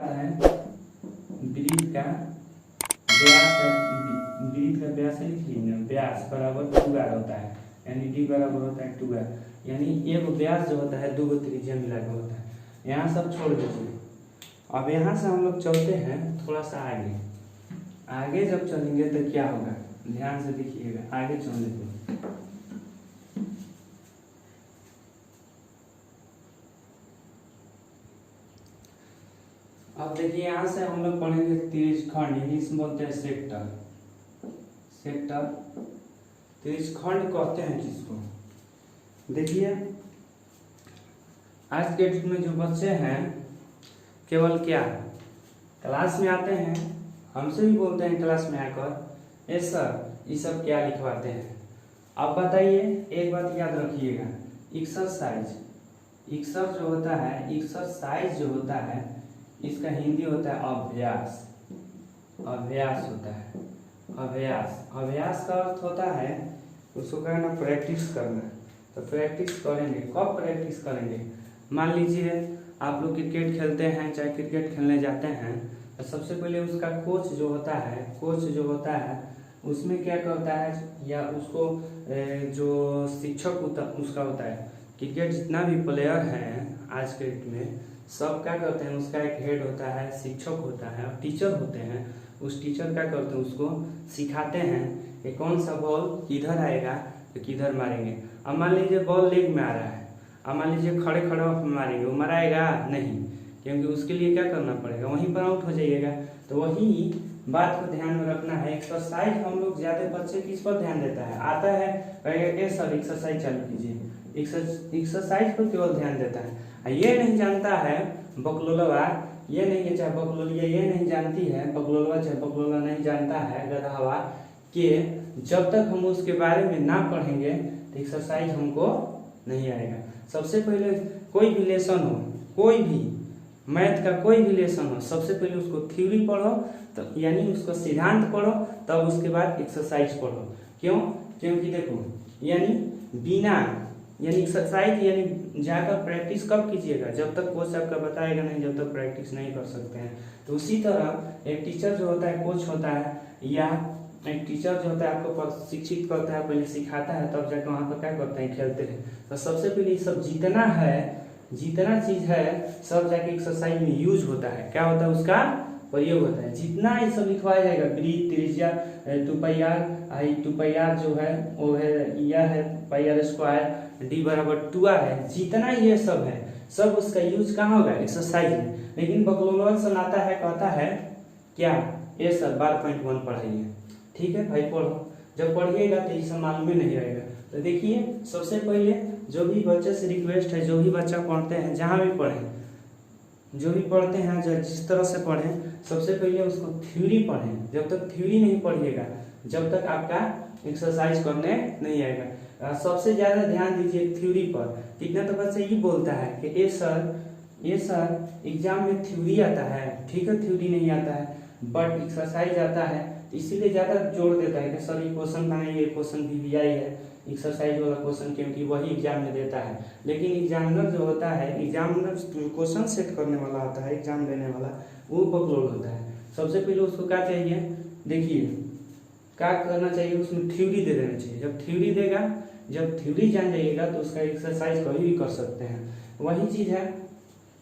है वृत्त का व्यास वृत्त का व्यास लिखिए ना, व्यास बराबर 2r होता है, यानी d बराबर होता है 2r, यानी एक व्यास जो होता है दो गो त्रिज्या मिला के होता है। यहाँ सब छोड़ दीजिए। अब यहाँ से हम लोग चलते हैं थोड़ा सा आगे। आगे जब चलेंगे तो क्या होगा, ध्यान से देखिएगा। आगे चल लेते हैं। अब देखिए यहाँ से हम लोग पढ़ेंगे त्रिज्यखंड, यानी इसमें बोलते हैं सेक्टर। सेक्टर त्रिज्यखंड कहते हैं जिसको। देखिए आज के डेट में जो बच्चे हैं केवल क्या क्लास में आते हैं, हमसे भी बोलते हैं क्लास में आकर ये सर ये सब क्या लिखवाते हैं। अब बताइए एक बात याद रखिएगा, एक्सरसाइज एक्सर जो होता है, एक्सरसाइज जो होता है इसका हिंदी होता है अभ्यास। अभ्यास होता है अभ्यास। अभ्यास का अर्थ होता है उसको कहना प्रैक्टिस करना। तो प्रैक्टिस करेंगे, कब प्रैक्टिस करेंगे? मान लीजिए आप लोग क्रिकेट खेलते हैं, चाहे क्रिकेट खेलने जाते हैं, तो सबसे पहले उसका कोच जो होता है, कोच जो होता है उसमें क्या करता है, या उसको जो शिक्षक उसका होता है। क्रिकेट जितना भी प्लेयर हैं आज के डेट में सब क्या करते हैं, उसका एक हेड होता है, शिक्षक होता है और टीचर होते हैं। उस टीचर क्या करते हैं, उसको सिखाते हैं कि कौन सा बॉल किधर आएगा तो किधर मारेंगे। अब मान लीजिए बॉल लेग में आ रहा है, अब मान लीजिए खड़े खड़े मारेंगे, वो मराएगा नहीं, क्योंकि उसके लिए क्या करना पड़ेगा, वहीं पर आउट हो जाइएगा। तो वही बात को ध्यान में रखना है। एक्सरसाइज हम लोग ज्यादा बच्चे किस पर ध्यान देता है, आता है कहेगा सर एक्सरसाइज चालू कीजिए, एक्सरसाइज पर केवल ध्यान देता है। ये नहीं जानता है बकलोलवा, ये नहीं, चाहे बकलोलिया ये नहीं जानती है, बकलोलवा चाहे बकलोला नहीं जानता है गधवा, कि जब तक हम उसके बारे में ना पढ़ेंगे तो एक्सरसाइज हमको नहीं आएगा। सबसे पहले कोई भी लेसन हो, कोई भी मैथ का कोई भी लेसन हो, सबसे पहले उसको थ्योरी पढ़ो, तो यानी उसको सिद्धांत पढ़ो, तब उसके बाद एक्सरसाइज पढ़ो। क्यों? क्योंकि देखो यानी बिना यानी एक्सरसाइज यानी जाकर प्रैक्टिस कब कीजिएगा, जब तक कोच आपका बताएगा नहीं, जब तक प्रैक्टिस नहीं कर सकते हैं। तो उसी तरह एक टीचर जो होता है, कोच होता है, या एक टीचर जो होता है आपको प्रशिक्षित करता है, पहले सिखाता है, तब जाकर वहाँ पर क्या करते हैं, खेलते हैं। तो सबसे पहले ये सब जितना है, जितना चीज है सब जाके एक्सरसाइज में यूज होता है। क्या होता है, उसका प्रयोग होता है। जितना ये सब लिखवाया जाएगा, वृत्त, त्रिज्या, 2πr जो है वो है, यह है πr स्क्वायर, d बराबर 2r है, जितना ये सब है सब उसका यूज कहाँ होगा, एक्सरसाइज में। लेकिन बकलोलवा सुनाता है, कहता है क्या, ये सर 12.1 पढ़ाइए। ठीक है भाई, पढ़ो। जब पढ़िएगा तो ये सब मालूम ही नहीं रहेगा। तो देखिए सबसे पहले जो भी बच्चे से रिक्वेस्ट है, जो भी बच्चा पढ़ते हैं, जहाँ भी पढ़ें, जो भी पढ़ते हैं, जो जिस तरह से पढ़ें, सबसे पहले उसको थ्योरी पढ़ें। जब तक थ्योरी नहीं पढ़िएगा, जब तक आपका एक्सरसाइज करने नहीं आएगा। सबसे ज़्यादा ध्यान दीजिए थ्योरी पर। कितना तो बच्चा ये बोलता है कि ये सर एग्जाम में थ्योरी आता है, ठीक है थ्योरी नहीं आता है, बट एक्सरसाइज आता है, इसीलिए ज़्यादा जोर देता है कि सर ये क्वेश्चन बनाइए, ये क्वेश्चन VVI है एक्सरसाइज वाला क्वेश्चन, क्योंकि वही एग्जाम में देता है। लेकिन एग्जामिनर जो होता है, एग्जामिनर जो क्वेश्चन सेट करने वाला होता है, एग्जाम देने वाला, वो बकलोल होता है। सबसे पहले उसको क्या चाहिए, देखिए क्या करना चाहिए, उसमें थ्योरी दे देना चाहिए। जब थ्योरी देगा, जब थ्योरी जान जाइएगा तो उसका एक्सरसाइज कभी भी कर सकते हैं। वही चीज़ है,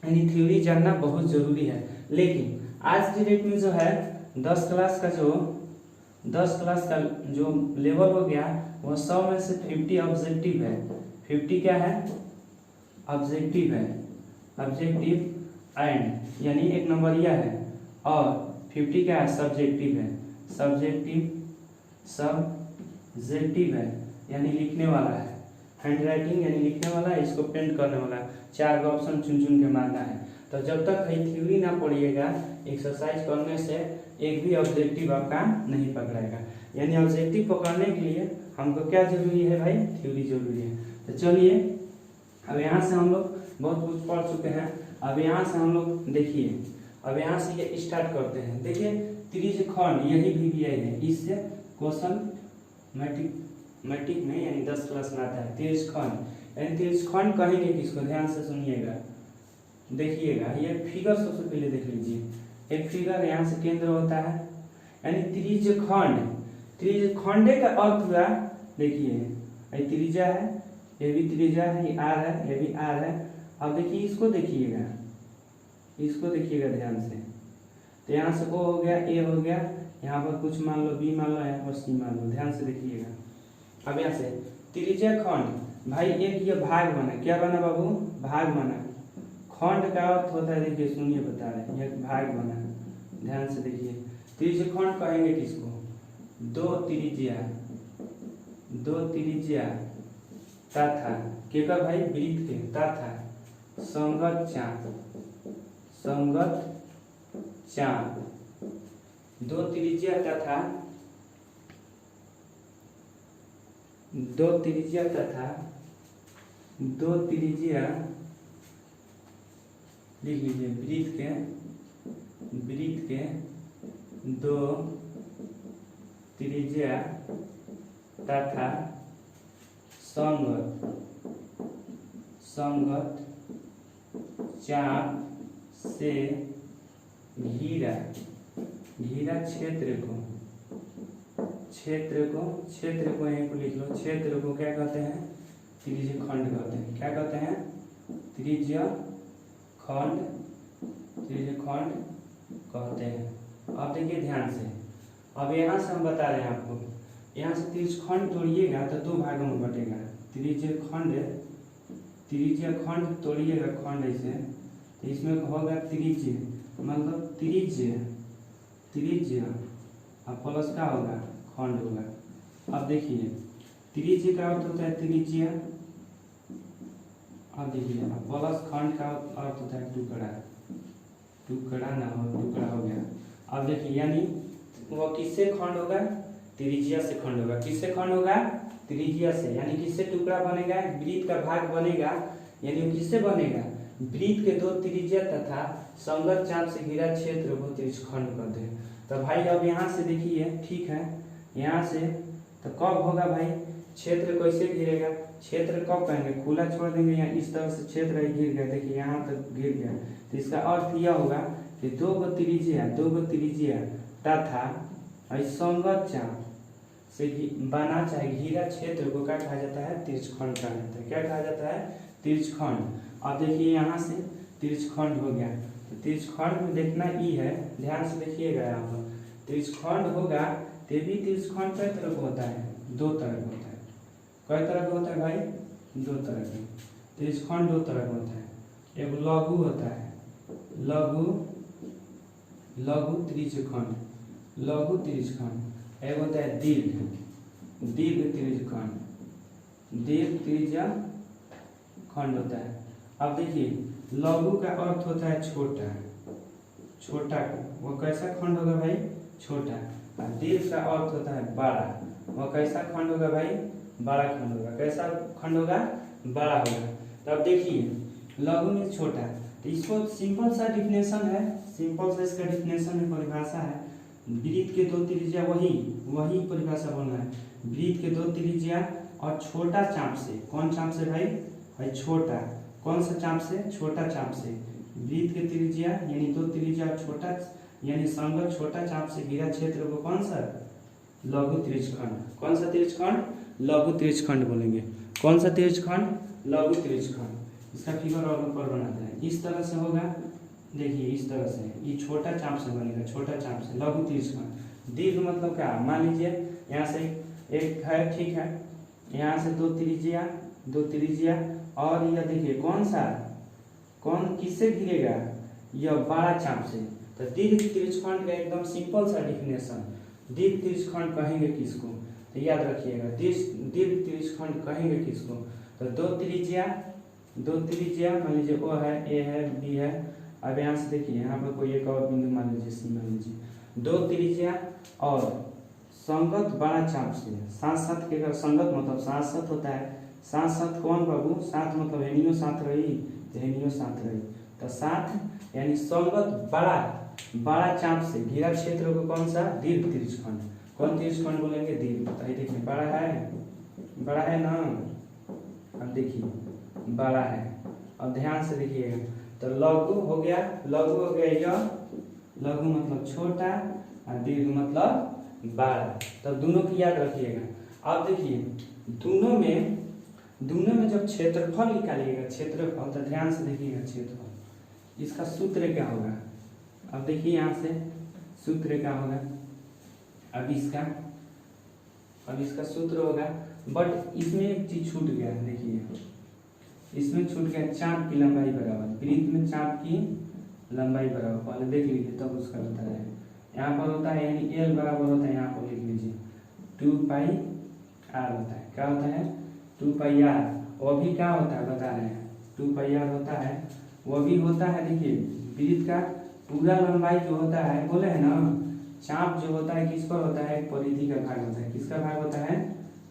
यानी थ्योरी जानना बहुत ज़रूरी है। लेकिन आज की डेट में जो है 10 क्लास का जो लेवल हो गया, वह 100 में से 50 ऑब्जेक्टिव है। 50 क्या है, ऑब्जेक्टिव है, ऑब्जेक्टिव एंड यानी एक नंबरिया है, और 50 क्या है, सब्जेक्टिव है, सब्जेक्टिव है यानी लिखने वाला है, हैंड राइटिंग यानी लिखने वाला है, इसको प्रिंट करने वाला है। 4 का ऑप्शन चुन चुन के मारना है। तो जब तक थ्योरी ना पढ़िएगा, एक्सरसाइज करने से एक भी ऑब्जेक्टिव आपका नहीं पकड़ेगा। यानी ऑब्जेक्टिव पकड़ने के लिए हमको क्या जरूरी है भाई, थ्योरी जरूरी है। तो चलिए अब यहाँ से हम लोग बहुत कुछ पढ़ चुके हैं। अब यहाँ से हम लोग देखिए, अब यहाँ से ये स्टार्ट करते हैं। देखिए त्रिज्यखंड यही VVI है, इससे क्वेश्चन मैट्रिक में यानी 10 क्लास में आता है। त्रिज्यखंड यानी त्रिज्यखंड कहेंगे किसको, ध्यान से सुनिएगा, देखिएगा। ये फिगर सबसे पहले देख लीजिए, एक फिगर यहाँ से केंद्र होता है, यानी त्रिज्यखंडे का अर्थ हुआ, देखिए ये त्रिज्या है, ये भी त्रिज्या है, ये आर है, ये भी आर है। अब देखिए इसको देखिएगा ध्यान से। तो यहाँ से ओ हो गया, ए हो गया, यहाँ पर कुछ मान लो बी मान लो, यहाँ पर सी मान लो, ध्यान से देखिएगा। अब यहाँ से त्रिज्यखंड भाई एक ये भाग बना, क्या बना बाबू? भाग बना। खंड का अर्थ होता है, देखिए सुनिए बता रहे हैं, एक भाग बना, ध्यान से देखिए। त्रिज्यखंड कहेंगे किसको? दो त्रिज्या तथा केकर भाई? वृत्त के, तथा संगत चाप दो त्रिज्या तथा लिख लीजिए, वृत्त के दो त्रिज्या तथा संगत चाप से घेरा क्षेत्र को यहीं को लिख लो। क्षेत्र को क्या कहते हैं? त्रिज्यखंड कहते हैं। क्या कहते हैं? त्रिज्यखंड कहते हैं। अब देखिए ध्यान से, अब यहाँ से हम बता रहे हैं आपको, यहाँ से त्रिज्यखंड तोड़िएगा तो दो भागों में बटेगा। त्रिज्यखंड तोड़िएगा खंड ऐसे, तो इसमें होगा त्रिज्य, मतलब त्रिज्य अब प्लस का होगा खंड होगा। अब देखिए त्रिज्य का अर्थ होता है त्रिज्या, अब देखिए प्लस खंड का अर्थ होता है टुकड़ा हो गया। अब देखिए यानी वो किससे खंड होगा? त्रिज्या से खंड होगा। किससे खंड होगा? त्रिज्या से। यानी किससे टुकड़ा बनेगा? वृत्त का भाग बनेगा, यानी वो किससे बनेगा? वृत्त के दो त्रिज्या तथा संगत चाप से घिरा क्षेत्र को त्रिज्यखंड कहते हैं। तो भाई अब यहाँ से देखिए, ठीक है, यहाँ से तो कब होगा भाई? क्षेत्र कैसे घिरेगा? क्षेत्र कब कहेंगे? खुला छोड़ देंगे, यहाँ इस तरह से क्षेत्र घिर गया, देखिए यहाँ तक घिर गया, तो इसका अर्थ यह होगा कि दो गो त्रिज्या तथा संगत चाप से बना चाहे घिरा क्षेत्र को क्या कहा जाता है? त्रिज्यखंड कहा जाता है। क्या कहा जाता है? त्रिज्यखंड। अब देखिए यहाँ से त्रिज्यखंड हो गया, तो त्रिज्यखंड में देखना ई है, ध्यान से देखिएगा। यहाँ पर त्रिज्यखंड होगा, तो भी त्रिज्यखंड कई तरह का होता है? दो तरह का होता है। कई तरह का होता है भाई? दो तरह का। त्रिज्यखंड दो तरह का होता है। एक लघु होता है, लघु त्रिज्यखंड, एक होता है दीर्घ त्रिज्यखंड होता है। अब देखिए लघु का अर्थ होता है छोटा, वो कैसा खंड होगा भाई? छोटा। और दीर्घ का अर्थ होता है बड़ा, वो कैसा खंड होगा भाई? बड़ा खंड होगा। कैसा खंड होगा? बड़ा होगा। तो अब देखिए लघु में छोटा, तो इसको सिंपल सा डिफिनेशन है, सिंपल सा इसका डिफिनेशन है, परिभाषा है। वृत्त के दो त्रिज्या, वही परिभाषा बोलना है। वृत्त के दो त्रिज्या और छोटा चाप से, कौन चाप से भाई? छोटा। कौन सा चाप से? छोटा चाप से। वृत्त के त्रिज्या यानी दो त्रिज्या और छोटा यानी संगत छोटा चाप से घिरा क्षेत्र को कौन सा? लघु त्रिज्यखंड। कौन सा त्रिज्यखंड? लघु त्रिज्यखंड बोलेंगे। कौन सा त्रिज्यखंड? लघु त्रिज्यखंड। इसका फिगर और ऊपर बनाते हैं, इस तरह से होगा, देखिए इस तरह से, ये छोटा चाप से बनेगा, छोटा चाप से लघु त्रिज्यखंड। दीर्घ मतलब क्या? मान लीजिए यहाँ से एक है, ठीक है, यहाँ से दो त्रिज्या और यह देखिए कौन किससे घिरेगा? यह बड़ा चाप से। तो दीर्घ त्रिज्यखंड का एकदम सिंपल सा डिफिनेशन, दीर्घ त्रिज्यखंड कहेंगे किसको? तो याद रखिएगा, दीर्घ त्रिज्यखंड कहेंगे किसको? तो दो त्रिज्या मान लीजिए ओ है, ए है, बी है। अब यहाँ से देखिए यहाँ पर कोई एक और बिंदु मान लीजिए, सी मान लीजिए। दो त्रिज्या और संगत बड़ा चाप से, साथ के संगत मतलब साथ होता है। साथ कौन बाबू? साथ मतलब हेनियो साथ रही, तो हेनियो साथ रही। तो साथ यानी संगत बड़ा चाप से घिरा क्षेत्र को कौन सा? दीर्घ त्रिज्यखंड। कौन त्रिज्यखंड बोलेंगे? दीर्घ। तो देखिए बड़ा है ना, अब देखिए बड़ा है। अब ध्यान से देखिएगा, तो लघु हो गया यह, लघु मतलब छोटा और दीर्घ मतलब बड़ा। तो दोनों की याद रखिएगा। अब देखिए दोनों में जब क्षेत्रफल निकालिएगा, क्षेत्रफल, तो ध्यान से देखिएगा क्षेत्रफल, इसका सूत्र क्या होगा। अब देखिए यहाँ से सूत्र क्या होगा। अब इसका सूत्र होगा, बट इसमें एक चीज छूट गया। देखिए इसमें छूट गया चाप की लंबाई बराबर, वृत्त में चाप की लंबाई बराबर, पहले देख लीजिए तब उसका बता रहे हैं। यहाँ पर होता है यानी एल बराबर होता है, यहाँ पर लिख लीजिए 2 पाई आर होता है। क्या होता है 2 पाई आर। वो भी क्या होता है बता रहे हैं, 2 पाई आर होता है। वो भी होता है देखिए वृत्त का पूरा लंबाई जो होता है, बोले है ना, चाप जो होता है किस पर होता है, परिधि का भाग होता है। किसका भाग होता है,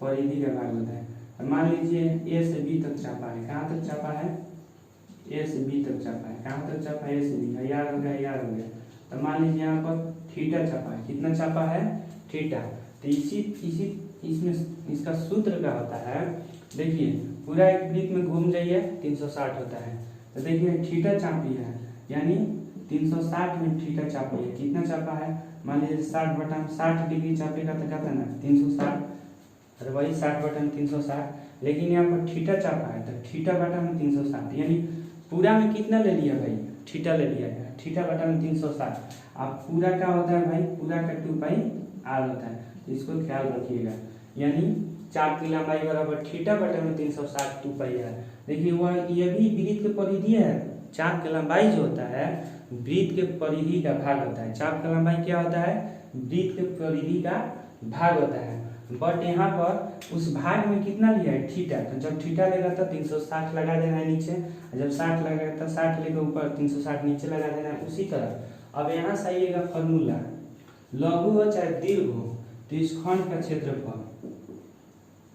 परिधि का भाग होता है। मान लीजिए ए से बी तक चापा है, कहाँ तक चापा है, ए से बी तक चापा है। कहाँ तक चापा है, ए से बी। यार हो गया। तो मान लीजिए यहाँ पर थीटा चापा है। कितना चापा है, थीटा। तो इसमें इसका सूत्र क्या होता है, देखिए पूरा एक वृत्त में घूम जाइए 360 होता है। तो देखिए थीटा चापी है, यानी 360 में थीटा चापी है। कितना चापा है, मान लीजिए 60 डिग्री चापेगा तो कहता है ना 360, अरे वही 60/360। लेकिन यहाँ पर थीटा चापा है तो थीटा बटा में 360, यानी पूरा में कितना ले लिया भाई, थीटा ले लिया है, थीटा बटा में 360। अब पूरा क्या होता है भाई, पूरा का 2 पाई आर होता है। तो इसको ख्याल रखिएगा, यानी चाप की लंबाई बराबर थीटा बटा में 360 2 पाई आर। देखिए वह ये भी वृत्त के परिधि है। चाप की लंबाई जो होता है वृत्त के परिधि का भाग होता है। चाप का लंबाई क्या होता है, वृत्त के परिधि का भाग होता है। बट यहाँ पर उस भाग में कितना लिया है, थीटा। तो जब थीटा लेगा तो 360 लगा देना है नीचे, जब 60 लगेगा तो 60 लेकर ऊपर 360 नीचे लगा देना है। उसी तरह अब यहाँ से आइएगा फॉर्मूला, लघु हो चाहे दीर्घ हो, तो इस खंड का क्षेत्रफल,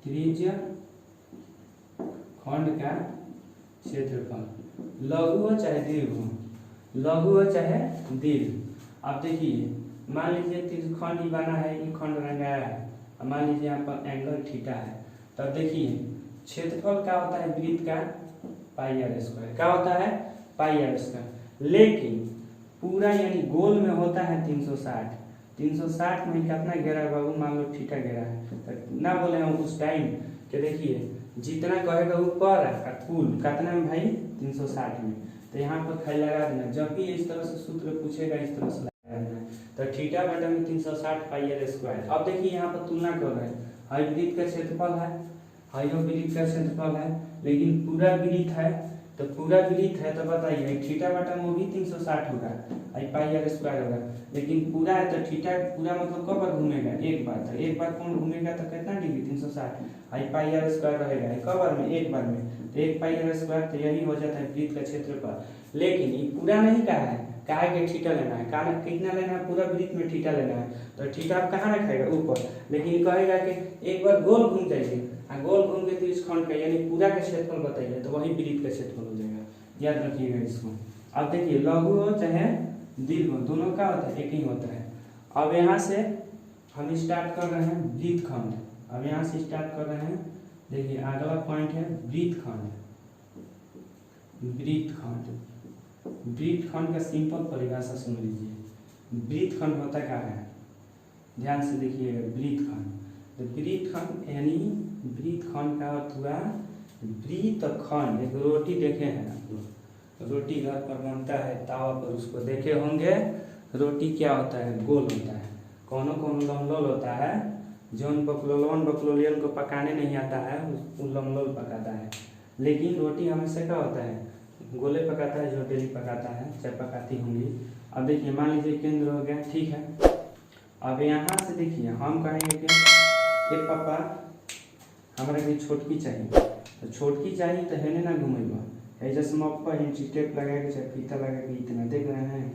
त्रिज्या खंड का क्षेत्रफल, लघु हो चाहे दीर्घ हो, लघु हो चाहे दीर्घ। अब देखिए मान लीजिए खंड ही बना है, ये खंड रंगाया है। अब मान लीजिए यहाँ पर एंगल थीटा है। तब देखिए क्षेत्रफल क्या होता है वृत्त का, पाई आर स्क्वायर। क्या होता है, पाई आर स्क्वायर। लेकिन पूरा यानी गोल में होता है 360। 360 में कितना घेरा है बाबू, मान लो थीटा घेरा है। तो ना बोले हम उस टाइम कि देखिए जितना कहेगा ऊपर है कुल कितना में भाई 360 में। तो यहाँ पर खाली लगा देना, जब भी इस तरह से सूत्र पूछेगा इस तरह से लगा देना। तो थीटा बटा में 360 पाई आर स्क्वायर। अब देखिए यहाँ पर तुलना कर रहे हैं, हाई वृत्त का क्षेत्रफल है, हाई वृत्त का क्षेत्रफल है, लेकिन पूरा वृत्त है। तो पूरा वृत्त है तो बताइए थीटा बटा में भी 360 होगा, पाई आर स्क्वायर होगा। लेकिन पूरा है तो थीटा पूरा मतलब कब बार घूमेगा, एक बार। तो एक बार कौन घूमेगा तो कितना डिग्री 360, पाई आर स्क्वायर रहेगा। कब बार में, एक बार में। तो 1 पाई आर स्क्वायर, तो यही हो जाता है वृत्त का क्षेत्रफल। लेकिन ये पूरा नहीं कहा है, कहा है कि थीटा लेना है। कहा कितना लेना है, पूरा वृत्त में थीटा लेना है। तो थीटा आप कहाँ रखेगा, ऊपर। लेकिन कहेगा कि एक बार गोल घूम जाइए, गोल घूम के तो इस खंड का यानी पूरा का क्षेत्रफल बताइए, तो वही वृत्त का क्षेत्रफल हो जाएगा। याद रखिएगा इसको। अब देखिए लघु हो चाहे दीर्घ हो, दोनों का होता है, एक ही होता है। अब यहाँ से हम स्टार्ट कर रहे हैं वृत्त खंड। अब यहाँ से स्टार्ट कर रहे हैं, देखिए अगला पॉइंट है वृत्त खंड। वृत्त खंड का सिंपल परिभाषा सुन लीजिए। वृत्त खंड होता क्या है, ध्यान से देखिएगा। वृत्त खंड, तो वृत्त खंड यानी वृत्त खंड का अर्थ हुआ वृत्त खंड। एक रोटी देखे हैं आप लोग, रोटी घर पर बनता है तावा पर, उसको देखे होंगे। रोटी क्या होता है, गोल होता है। कौन लमलोल होता है, जो बकलोलियन को पकाने नहीं आता है वो लमलोल पकाता है। लेकिन रोटी हमेशा क्या होता है, गोले पकाता है, जो डेली पकाता है, चाहे पकाती होंगी। अब देखिए मान लीजिए केंद्र हो गया, ठीक है। अब यहाँ से देखिए हम कहेंगे कि पापा हमारा भी छोटकी चाहिए। तो छोटकी चाहिए तो है ना घूमेगा, जैसे मप्पा टेप लगा के चाहे फीता लगा के इतना देख रहे हैं।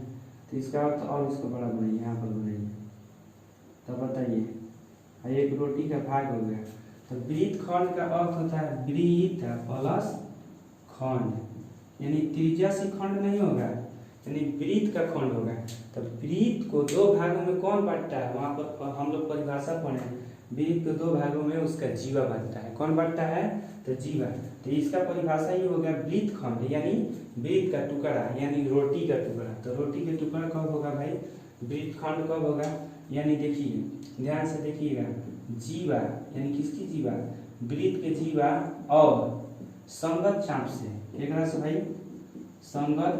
तो इसका अर्थ और इसको बड़ा बनाइए, यहाँ पर बनाइए। तो बताइए एक रोटी का भाग हो गया। तो वृत्त खंड का अर्थ होता है वृत्त प्लस खंड, यानी त्रिज्या से खंड नहीं होगा, यानी वृत्त का खंड होगा। तो वृत्त को दो भागों में कौन बांटता है, वहां पर हम लोग परिभाषा पढ़े, वृत्त को दो भागों में उसका जीवा बांटता है। कौन बांटता है, तो जीवा। तो इसका परिभाषा ये हो गया वृत्त खंड, यानी वृत्त का टुकड़ा, यानी रोटी का टुकड़ा। तो रोटी का टुकड़ा कब होगा भाई, वृत्त खंड कब होगा, यानी देखिए ध्यान से देखिएगा, जीवा यानी किसकी जीवा, वृत्त के जीवा और संगत चाप से, एक से भाई संगत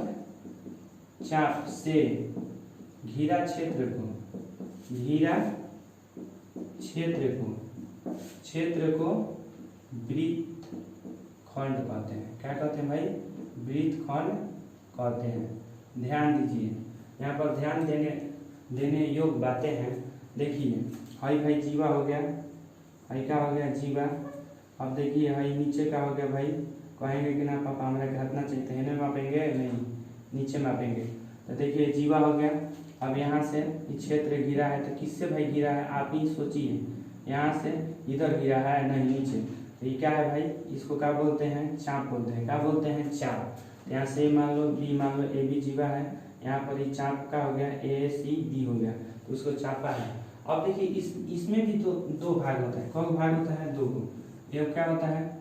चाप से घिरा क्षेत्र को वृत्त खंड कहते हैं। क्या कहते हैं भाई, वृत्त खंड कहते हैं। ध्यान दीजिए, यहाँ पर ध्यान देने योग्य बातें हैं। देखिए हाई भाई जीवा हो गया, हाई का हो गया जीवा। अब देखिए हाई नीचे का हो गया भाई, कहेंगे कि ना पापा हमारे घर इतना चाहिए, तो इन्हें मापेंगे नहीं, नीचे मापेंगे। तो देखिए जीवा हो गया। अब यहाँ से क्षेत्र गिरा है, तो किससे भाई गिरा है, आप ही सोचिए, यहाँ से इधर गिरा है नहीं नीचे, तो ये क्या है भाई, इसको क्या बोलते हैं, चाप बोलते हैं। क्या बोलते हैं, चाप। यहाँ से मान लो बी, मान लो ए बी जीवा है, यहाँ पर ये चाप का हो गया ए सी डी हो गया, तो उसको चापा है। अब देखिए इसमें भी दो भाग होता है। कौन भाग होता है, दो को। एक क्या होता है,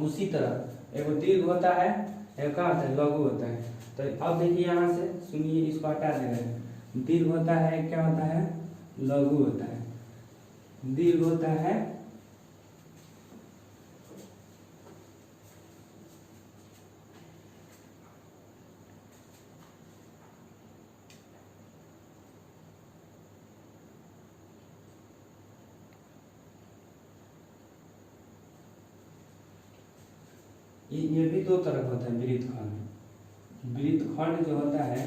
उसी तरह एक दीर्घ होता है, एक क्या होता है, लघु होता है। तो अब देखिए यहाँ से सुनिए, इसको हटा दे रहे हैं। दीर्घ होता है, क्या होता है, लघु होता है। दीर्घ होता है ये भी दो तरह का होता है, वृत्त खंड। वृत्त खंड जो होता है,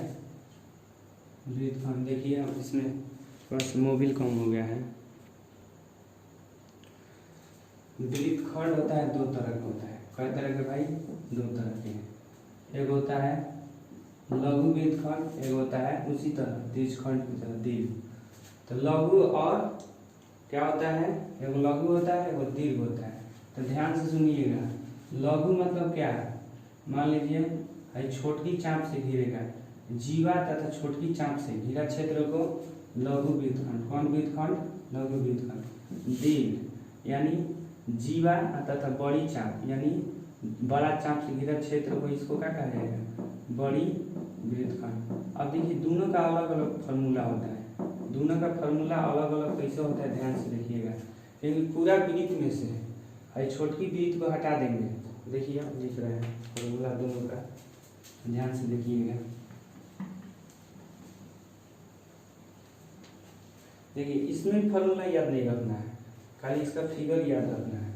वृत्त खंड देखिए, अब इसमें थोड़ा सा मोबिल कम हो गया है। वृत्त खंड होता है दो तरह का होता है। कई तरह के भाई, दो तरह के हैं। एक होता है लघु वृत्त खंड, एक होता है उसी तरह दीर्घ खंड की तरह दीर्घ। तो लघु और क्या होता है, एक लघु होता है, एक दीर्घ होता है। तो ध्यान से सुनिएगा, लघु मतलब क्या है, मान लीजिए छोटकी चाप से घिरेगा, जीवा तथा छोटकी चाप से घिरा क्षेत्र को लघु वृत्तखंड। कौन वृत्तखंड, लघु वृत्तखंड। दीर्घ यानी जीवा तथा बड़ी चाप, यानी बड़ा चाप से घिरा क्षेत्र को, इसको क्या कहा जाएगा, बड़ी वृत्तखंड। अब देखिए दोनों का अलग अलग फार्मूला होता है, दोनों का फार्मूला अलग अलग कैसे होता है, ध्यान से देखिएगा। क्योंकि पूरा वृत्त में से छोटकी वृत्त को हटा देंगे, देखिए आप लिख रहे हैं फॉर्मूला दोनों का, ध्यान से देखिएगा। देखिए इसमें फार्मूला याद नहीं रखना है, खाली इसका फिगर याद रखना है,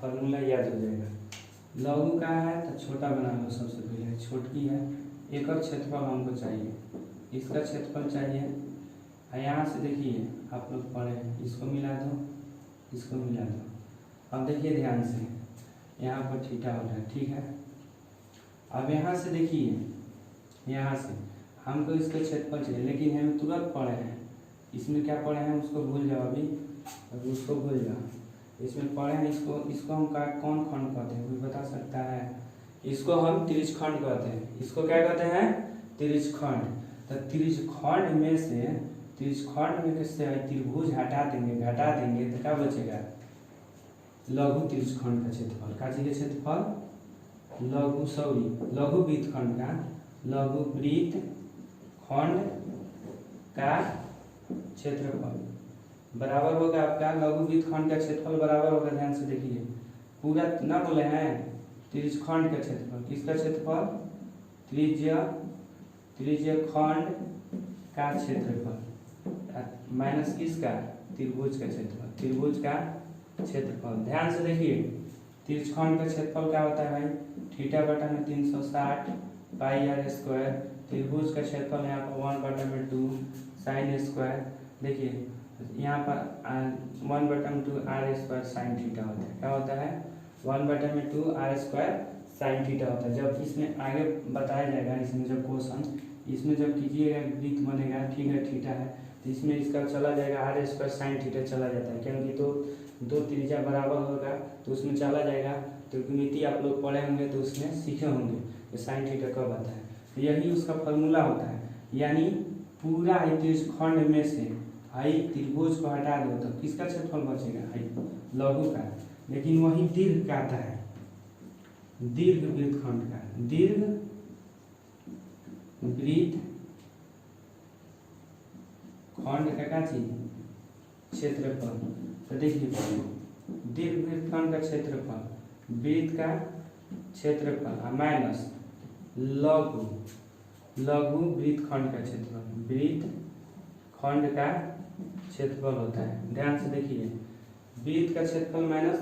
फार्मूला याद हो जाएगा। लघु का है तो छोटा बना लो, सबसे पहले छोटकी है, एक और क्षेत्रफल हमको चाहिए, इसका क्षेत्रफल चाहिए। यहाँ से देखिए आप लोग पढ़े, इसको मिला दो, इसको मिला दो। अब देखिए ध्यान से, यहाँ पर थीटा हो रहा है, ठीक है। अब यहाँ से देखिए, यहाँ से हमको इसका क्षेत्रफल चाहिए, लेकिन हम तुरंत पढ़े हैं, इसमें क्या पढ़े हैं उसको भूल जाओ अभी उसको भूल जाओ। इसमें पढ़े हैं, इसको हम कौन खंड कहते हैं, कोई बता सकता है? इसको हम त्रिज खंड कहते हैं। इसको क्या कहते हैं, त्रिज खंड। तो त्रिज खंड में से किससे त्रिभुज हटा देंगे, घटा देंगे, तो क्या बचेगा, लघु त्रिज खंड का क्षेत्रफल। का चाहिए क्षेत्रफल, लघु वृत्त खंड का, लघु वृत्त खंड का क्षेत्रफल बराबर होगा आपका, लघु वृत्त खंड का क्षेत्रफल बराबर होगा, ध्यान से देखिए, पूरा ना बोले हैं, त्रिज खंड का क्षेत्रफल। किसका क्षेत्रफल, त्रिज्य खंड का क्षेत्रफल माइनस किसका, त्रिभुज का क्षेत्रफल, त्रिभुज का क्षेत्रफल। ध्यान से देखिए, त्रिज खंड का क्षेत्रफल क्या होता है भाई, थीटा बटा में 360 पाई आर स्क्वायर। त्रिभुज का क्षेत्रफल यहाँ पर 1/2 साइन स्क्वायर। देखिए यहाँ पर 1/2 आर स्क्वायर साइन थीटा होता है। क्या होता है, 1/2 आर स्क्वायर साइन थीटा होता है। जब इसमें आगे बताया जाएगा, इसमें जब क्वेश्चन इसमें जब कीजिएगा वृत्त बनेगा, ठीक है, थीटा है, तो इसमें इसका चला जाएगा आर स्क्वायर साइन थीटा चला जाता है, क्योंकि तो दो त्रिज्या बराबर होगा तो उसमें चला जाएगा। तो मिति आप लोग पढ़े होंगे तो उसमें सीखे होंगे कि साइन थीटा कब आता है। तो यही उसका फॉर्मूला होता है, यानी पूरा इस खंड में से हाई त्रिभुज को हटा दो तो किसका क्षेत्रफल बचेगा? हाई लघु का। लेकिन वही दीर्घ का आता है, दीर्घ वृत्तखंड का, दीर्घ वृत्त खंड का क्या चीज? क्षेत्रफल। तो देखिए दीर्घ वृत्तखंड का क्षेत्रफल, वृत्त का क्षेत्रफल माइनस लघु वृत्तखंड का क्षेत्रफल, वृत्त खंड का क्षेत्रफल होता है। ध्यान से देखिए, वृत्त का क्षेत्रफल माइनस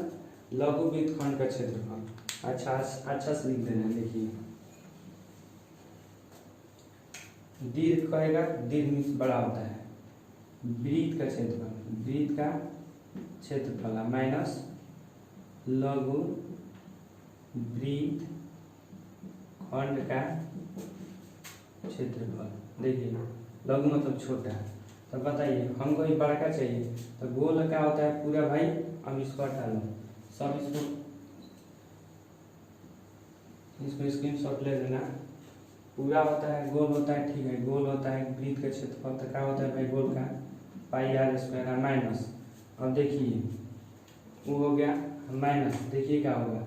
लघु वृत्तखंड का क्षेत्रफल। अच्छा से लिख देना। देखिए दीर्घ कहेगा, दीर्घ मीन्स बड़ा होता है, वृत्त का क्षेत्रफल माइनस लघु वृत्त खंड का क्षेत्रफल। देखिए लघु मतलब छोटा, तो बताइए हमको ये बड़ा का चाहिए, तो गोल क्या होता है पूरा भाई। अब इसको हटा लो, सब इसको स्क्रीनशॉट ले लेना। पूरा होता है, गोल होता है, ठीक है, गोल होता है वृत्त का क्षेत्रफल, तो क्या होता है भाई गोल का पाई आर स्क्वायर माइनस। अब देखिए वो हो गया माइनस, देखिए क्या होगा।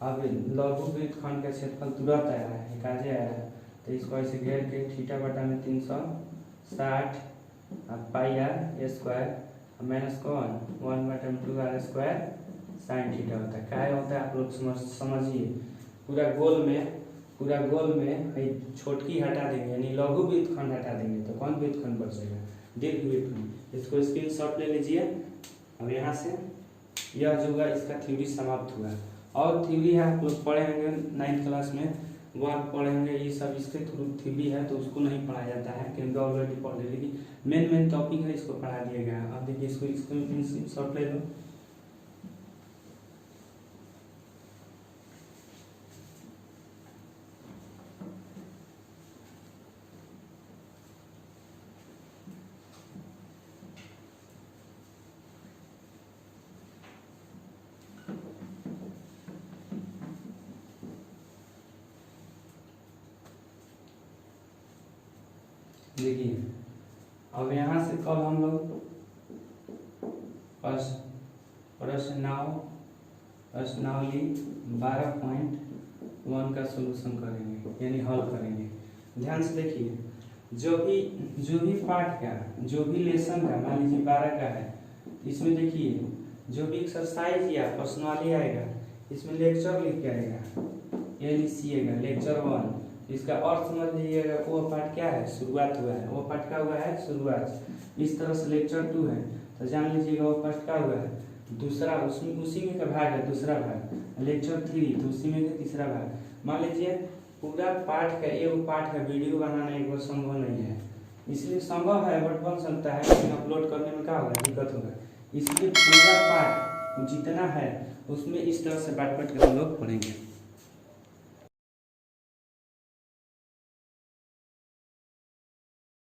अब लघु वृत्तखंड का क्षेत्रफल तुरंत आया है, एकाजे आया है, तो इसको ऐसे घेर के थीटा बटा में 360 अब पाई आर स्क्वायर माइनस कौन 1/2 स्क्वायर साइन थीटा होता है। क्या होता है आप लोग समझिए। पूरा गोल में छोटकी हटा देंगे यानी लघु वृत्तखंड हटा देंगे तो कौन वृत्तखंड बचेगा? दीर्घ वृत्तखंड। इसको स्क्रीनशॉट ले लीजिए। अब यहाँ से यह जो होगा इसका थ्योरी समाप्त हुआ। और थ्योरी है आप लोग पढ़े होंगे 9th क्लास में, वो आप पढ़ेंगे। ये सब इसके थ्रू थ्योरी है तो उसको नहीं पढ़ा जाता है क्योंकि ऑलरेडी पढ़ ले, लेकिन मेन टॉपिक है इसको पढ़ा दिया गया। अब देखिए इसको स्क्रीनशॉट ले लो। देखिए अब यहाँ से कल हम लोग प्रश्नावली 12.1 का सॉल्यूशन करेंगे यानी हल करेंगे। ध्यान से देखिए, जो भी पाठ का, जो भी लेसन का, मान लीजिए 12 का है, इसमें देखिए जो भी एक्सरसाइज या प्रश्नावली आएगा इसमें लेक्चर लिख के आएगा, ये लिखिएगा लेक्चर 1। इसका अर्थ समझ लीजिएगा, वो पार्ट क्या है? शुरुआत हुआ है। वो पार्ट क्या हुआ है? शुरुआत। इस तरह से लेक्चर 2 है तो जान लीजिएगा वो पार्ट क्या हुआ है? दूसरा, उसी में का भाग है, दूसरा भाग। लेक्चर 3 तो उसी में का तीसरा भाग। मान लीजिए पूरा पार्ट का एक पार्ट का वीडियो बनाना एक बार संभव नहीं है, इसलिए संभव है बट बन सकता है लेकिन अपलोड करने में क्या होगा? दिक्कत होगा। इसलिए पूरा पार्ट जितना है उसमें इस तरह से बांट के हम लोग पढ़ेंगे।